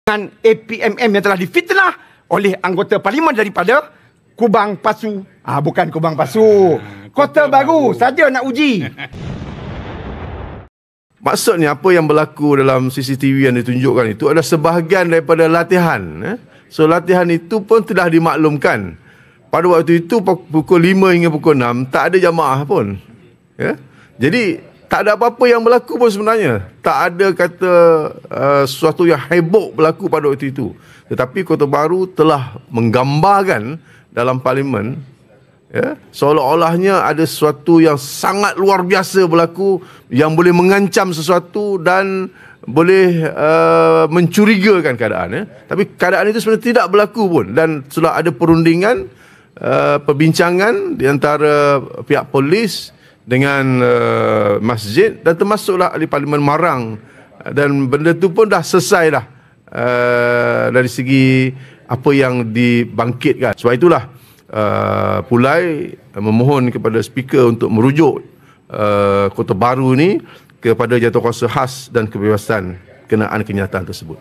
dengan APMM yang telah difitnah oleh anggota parlimen daripada Kubang Pasu. Bukan Kubang Pasu. Kota Baru saja nak uji. Maksudnya apa yang berlaku dalam CCTV yang ditunjukkan itu adalah sebahagian daripada latihan. So latihan itu pun telah dimaklumkan. Pada waktu itu pukul 5 hingga pukul 6 tak ada jamaah pun. Jadi tak ada apa-apa yang berlaku pun sebenarnya. Tak ada kata sesuatu yang heboh berlaku pada waktu itu. Tetapi Kota Baru telah menggambarkan dalam parlimen seolah-olahnya ada sesuatu yang sangat luar biasa berlaku yang boleh mengancam sesuatu dan boleh mencurigakan keadaan. Tapi keadaan itu sebenarnya tidak berlaku pun. Dan sudah ada perundingan, perbincangan di antara pihak polis dengan masjid dan termasuklah ahli parlimen Marang, dan benda tu pun dah selesai dah dari segi apa yang dibangkitkan. Sebab itulah Pulai memohon kepada speaker untuk merujuk Kota Baru ni kepada jatuhkuasa khas dan kebebasan kenaan kenyataan tersebut.